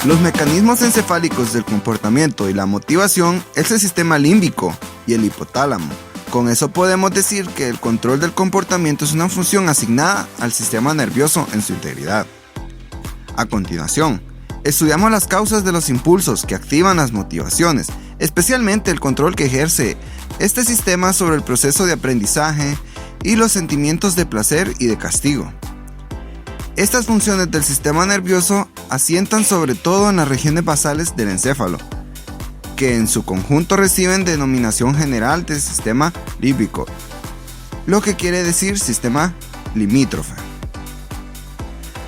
Los mecanismos encefálicos del comportamiento y la motivación es el sistema límbico y el hipotálamo. Con eso podemos decir que el control del comportamiento es una función asignada al sistema nervioso en su integridad. A continuación, estudiamos las causas de los impulsos que activan las motivaciones, especialmente el control que ejerce este sistema sobre el proceso de aprendizaje y los sentimientos de placer y de castigo. Estas funciones del sistema nervioso asientan sobre todo en las regiones basales del encéfalo, que en su conjunto reciben denominación general de sistema límbico, lo que quiere decir sistema limítrofe.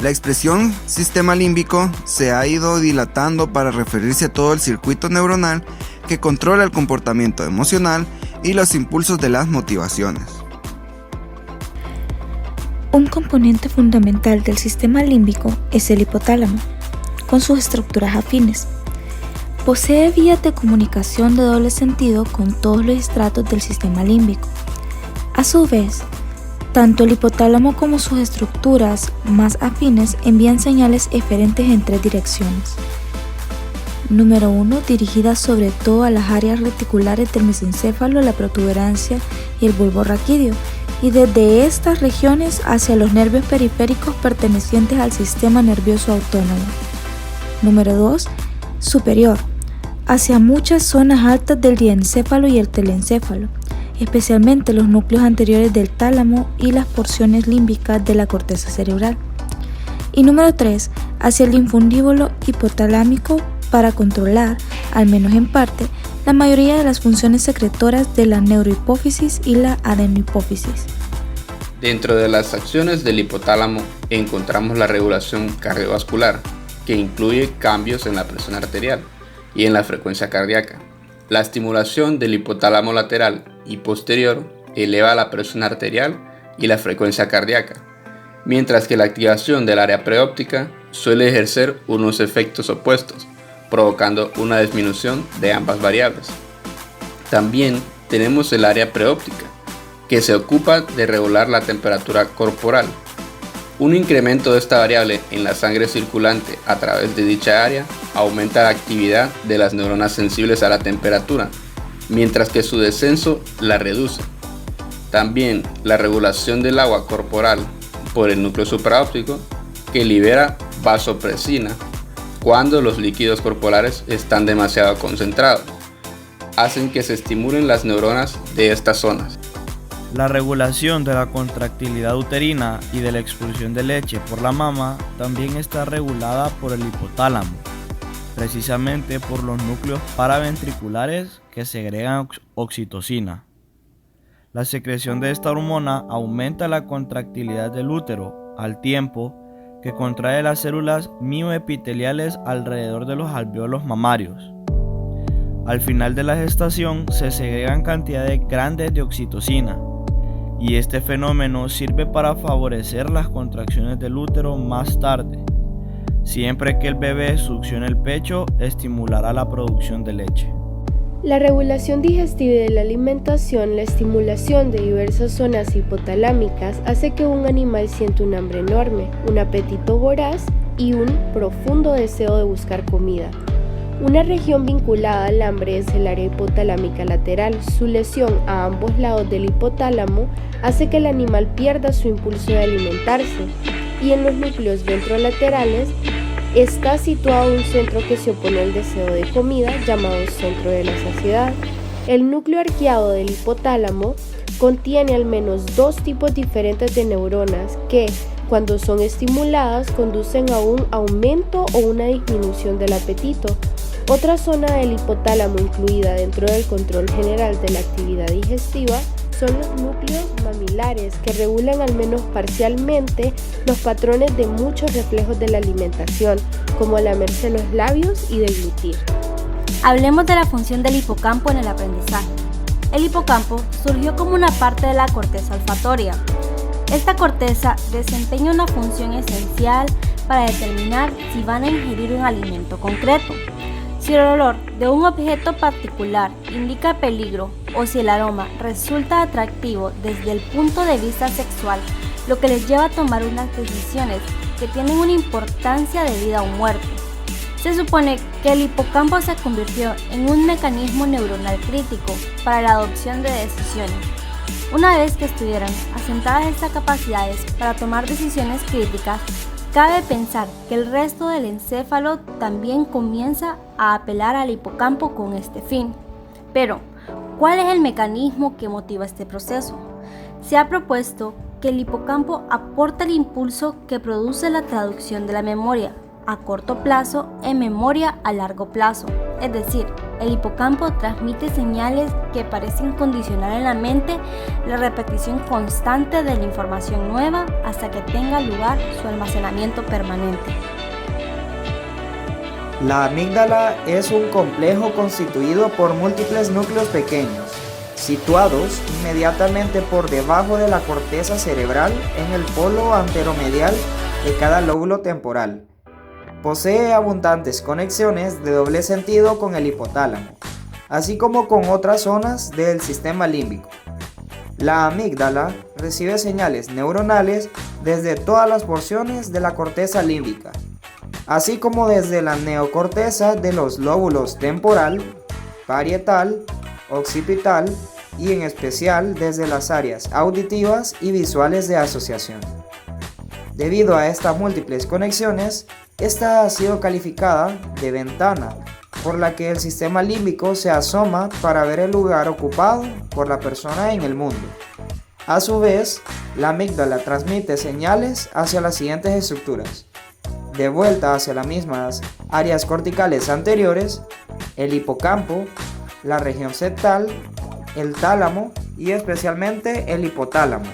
La expresión sistema límbico se ha ido dilatando para referirse a todo el circuito neuronal que controla el comportamiento emocional y los impulsos de las motivaciones. Un componente fundamental del sistema límbico es el hipotálamo, con sus estructuras afines. Posee vías de comunicación de doble sentido con todos los estratos del sistema límbico. A su vez, tanto el hipotálamo como sus estructuras más afines envían señales eferentes en tres direcciones. Número 1. Dirigidas sobre todo a las áreas reticulares del mesencéfalo, la protuberancia y el bulbo raquídeo, y desde estas regiones hacia los nervios periféricos pertenecientes al sistema nervioso autónomo. Número 2. Superior, hacia muchas zonas altas del diencéfalo y el telencéfalo, especialmente los núcleos anteriores del tálamo y las porciones límbicas de la corteza cerebral. Y número 3, hacia el infundíbulo hipotalámico para controlar, al menos en parte, la mayoría de las funciones secretoras de la neurohipófisis y la adenohipófisis. Dentro de las acciones del hipotálamo encontramos la regulación cardiovascular, que incluye cambios en la presión arterial y en la frecuencia cardíaca. La estimulación del hipotálamo lateral y posterior eleva la presión arterial y la frecuencia cardíaca, mientras que la activación del área preóptica suele ejercer unos efectos opuestos, provocando una disminución de ambas variables. También tenemos el área preóptica, que se ocupa de regular la temperatura corporal. Un incremento de esta variable en la sangre circulante a través de dicha área aumenta la actividad de las neuronas sensibles a la temperatura, mientras que su descenso la reduce. También la regulación del agua corporal por el núcleo supraóptico, que libera vasopresina cuando los líquidos corporales están demasiado concentrados, hacen que se estimulen las neuronas de estas zonas. La regulación de la contractilidad uterina y de la expulsión de leche por la mama también está regulada por el hipotálamo, precisamente por los núcleos paraventriculares que segregan oxitocina. La secreción de esta hormona aumenta la contractilidad del útero al tiempo que contrae las células mioepiteliales alrededor de los alvéolos mamarios. Al final de la gestación se segregan cantidades grandes de oxitocina, y este fenómeno sirve para favorecer las contracciones del útero más tarde. Siempre que el bebé succione el pecho, estimulará la producción de leche. La regulación digestiva y de la alimentación, la estimulación de diversas zonas hipotalámicas hace que un animal sienta un hambre enorme, un apetito voraz y un profundo deseo de buscar comida. Una región vinculada al hambre es el área hipotalámica lateral. Su lesión a ambos lados del hipotálamo hace que el animal pierda su impulso de alimentarse, y en los núcleos ventrolaterales está situado un centro que se opone al deseo de comida, llamado centro de la saciedad. El núcleo arqueado del hipotálamo contiene al menos dos tipos diferentes de neuronas que, cuando son estimuladas, conducen a un aumento o una disminución del apetito. Otra zona del hipotálamo incluida dentro del control general de la actividad digestiva son los núcleos mamilares, que regulan al menos parcialmente los patrones de muchos reflejos de la alimentación, como lamerse los labios y deglutir. Hablemos de la función del hipocampo en el aprendizaje. El hipocampo surgió como una parte de la corteza olfatoria. Esta corteza desempeña una función esencial para determinar si van a ingerir un alimento concreto, si el olor de un objeto particular indica peligro o si el aroma resulta atractivo desde el punto de vista sexual, lo que les lleva a tomar unas decisiones que tienen una importancia de vida o muerte. Se supone que el hipocampo se convirtió en un mecanismo neuronal crítico para la adopción de decisiones. Una vez que estuvieran asentadas estas capacidades para tomar decisiones críticas, cabe pensar que el resto del encéfalo también comienza a apelar al hipocampo con este fin. Pero, ¿cuál es el mecanismo que motiva este proceso? Se ha propuesto que el hipocampo aporta el impulso que produce la traducción de la memoria a corto plazo en memoria a largo plazo. Es decir, el hipocampo transmite señales que parecen condicionar en la mente la repetición constante de la información nueva hasta que tenga lugar su almacenamiento permanente. La amígdala es un complejo constituido por múltiples núcleos pequeños, situados inmediatamente por debajo de la corteza cerebral en el polo anteromedial de cada lóbulo temporal. Posee abundantes conexiones de doble sentido con el hipotálamo, así como con otras zonas del sistema límbico. La amígdala recibe señales neuronales desde todas las porciones de la corteza límbica, así como desde la neocorteza de los lóbulos temporal, parietal, occipital y en especial desde las áreas auditivas y visuales de asociación. Debido a estas múltiples conexiones, esta ha sido calificada de ventana por la que el sistema límbico se asoma para ver el lugar ocupado por la persona en el mundo. A su vez, la amígdala transmite señales hacia las siguientes estructuras. De vuelta hacia las mismas áreas corticales anteriores, el hipocampo, la región septal, el tálamo y especialmente el hipotálamo.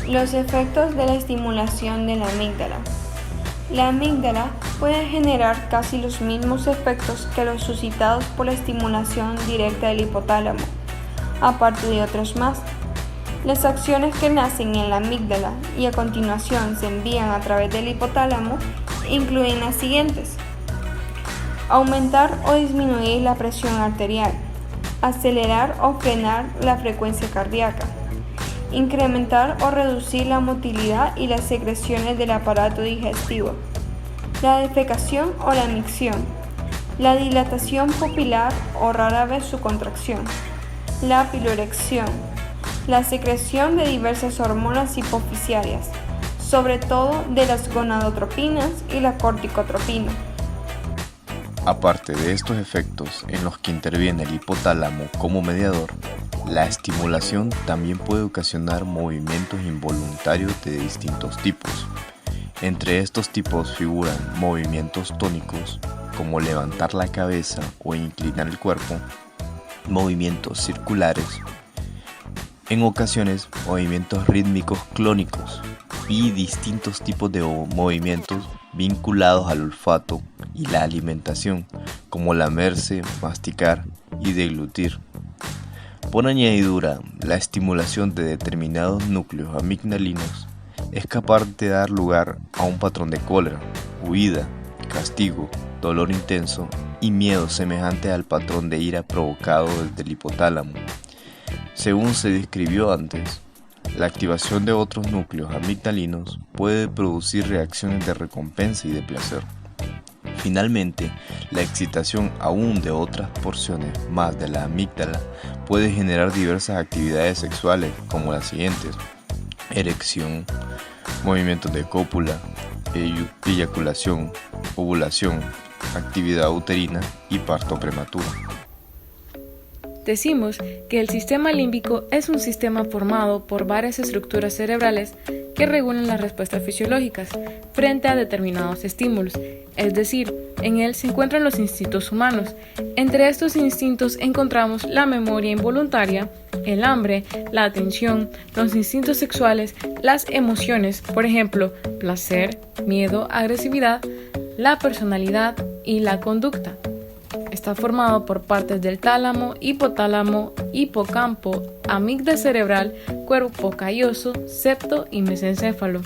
Los efectos de la estimulación de la amígdala. La amígdala puede generar casi los mismos efectos que los suscitados por la estimulación directa del hipotálamo, aparte de otros más. Las acciones que nacen en la amígdala y a continuación se envían a través del hipotálamo incluyen las siguientes: aumentar o disminuir la presión arterial, acelerar o frenar la frecuencia cardíaca, incrementar o reducir la motilidad y las secreciones del aparato digestivo, la defecación o la micción, la dilatación pupilar o rara vez su contracción, la piloerección, la secreción de diversas hormonas hipofisiarias, sobre todo de las gonadotropinas y la corticotropina. Aparte de estos efectos en los que interviene el hipotálamo como mediador, la estimulación también puede ocasionar movimientos involuntarios de distintos tipos. Entre estos tipos figuran movimientos tónicos, como levantar la cabeza o inclinar el cuerpo, movimientos circulares, en ocasiones movimientos rítmicos clónicos y distintos tipos de movimientos vinculados al olfato y la alimentación, como lamerse, masticar y deglutir. Por añadidura, la estimulación de determinados núcleos amigdalinos es capaz de dar lugar a un patrón de cólera, huida, castigo, dolor intenso y miedo semejante al patrón de ira provocado desde el hipotálamo. Según se describió antes, la activación de otros núcleos amigdalinos puede producir reacciones de recompensa y de placer. Finalmente, la excitación aún de otras porciones más de la amígdala puede generar diversas actividades sexuales como las siguientes: erección, movimientos de cópula, eyaculación, ovulación, actividad uterina y parto prematuro. Decimos que el sistema límbico es un sistema formado por varias estructuras cerebrales que regulan las respuestas fisiológicas frente a determinados estímulos, es decir, en él se encuentran los instintos humanos. Entre estos instintos encontramos la memoria involuntaria, el hambre, la atención, los instintos sexuales, las emociones, por ejemplo, placer, miedo, agresividad, la personalidad y la conducta. Está formado por partes del tálamo, hipotálamo, hipocampo, amígdala cerebral, cuerpo calloso, septo y mesencéfalo.